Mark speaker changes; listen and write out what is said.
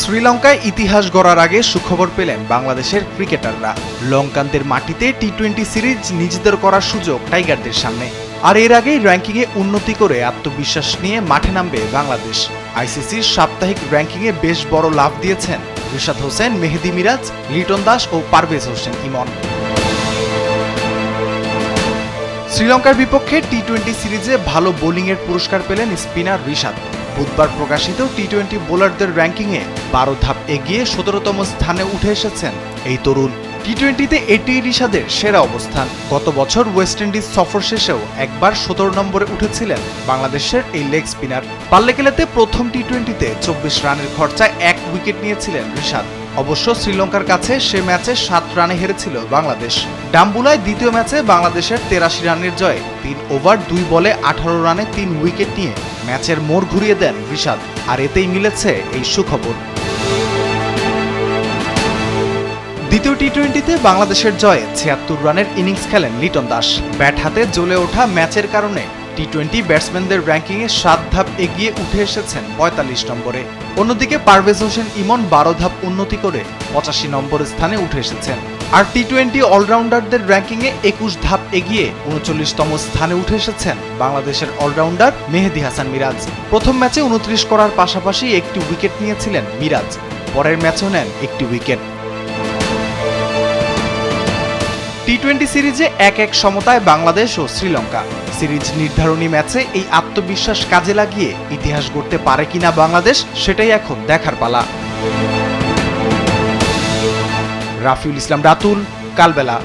Speaker 1: শ্রীলঙ্কায় ইতিহাস গড়ার আগে সুখবর পেলেন বাংলাদেশের ক্রিকেটাররা। লঙ্কানদের মাটিতে টি-20 সিরিজ নিজেদের করার সুযোগ টাইগারদের সামনে। আর এর আগেই র্যাঙ্কিংয়ে উন্নতি করে আত্মবিশ্বাস নিয়ে মাঠে নামবে বাংলাদেশ। আইসিসির সাপ্তাহিক র্যাঙ্কিংয়ে বেশ বড় লাভ দিয়েছেন রিশাদ হোসেন, মেহেদী মিরাজ, লিটন দাস ও পারভেজ হোসেন ইমন। শ্রীলঙ্কার বিপক্ষে টি-20 সিরিজে ভালো বোলিংয়ের পুরস্কার পেলেন স্পিনার রিশাদ। বুধবার প্রকাশিত টি-20 বোলারদের র্যাঙ্কিংয়ে 12 ধাপ এগিয়ে 17তম স্থানে উঠে এসেছেন এই তরুণ। টি-20তে এটি রিশাদের সেরা অবস্থান। গত বছর ওয়েস্ট ইন্ডিজ সফর শেষেও একবার 17 নম্বরে উঠেছিলেন বাংলাদেশের এই লেগ স্পিনার। পাল্লেকেলেতে প্রথম টি-20তে 24 রানের খরচায় 1 উইকেট নিয়েছিলেন রিশাদ। অবশ্য শ্রীলঙ্কার কাছে সে ম্যাচে 7 রানে হেরেছিল বাংলাদেশ। ডাম্বুলায় দ্বিতীয় ম্যাচে বাংলাদেশের 83 রানের জয়ে 3 ওভার 2 বলে 18 রানে 3 উইকেট নিয়ে ম্যাচের মোড় ঘুরিয়ে দেন রিশাদ। আর এতেই মিলেছে এই সুখবর। দ্বিতীয় টি-20তে বাংলাদেশের জয়ে 76 রানের ইনিংস খেলেন লিটন দাস। ব্যাট হাতে জ্বলে ওঠা ম্যাচের কারণে টি-20 ব্যাটসম্যানদের র্যাঙ্কিংয়ে 7 ধাপ এগিয়ে উঠে এসেছেন 45 নম্বরে। অন্যদিকে পারভেজ হোসেন ইমন 12 ধাপ উন্নতি করে 85 নম্বর স্থানে উঠে এসেছেন। আর টি-20 অলরাউন্ডারদের র্যাঙ্কিংয়ে 21 ধাপ এগিয়ে 39তম স্থানে উঠে এসেছেন বাংলাদেশের অলরাউন্ডার মেহেদী হাসান মিরাজ। প্রথম ম্যাচে 29 করার পাশাপাশি একটি উইকেট নিয়েছিলেন মিরাজ। পরের ম্যাচেও নেন একটি উইকেট। টি-20 সিরিজে 1-1 সমতায় বাংলাদেশ ও শ্রীলঙ্কা। সিরিজ নির্ধারণী ম্যাচে এই আত্মবিশ্বাস কাজে লাগিয়ে ইতিহাস গড়তে পারে কিনা বাংলাদেশ, সেটাই এখন দেখার পালা। রাফিউল ইসলাম রাতুল, কালবেলা।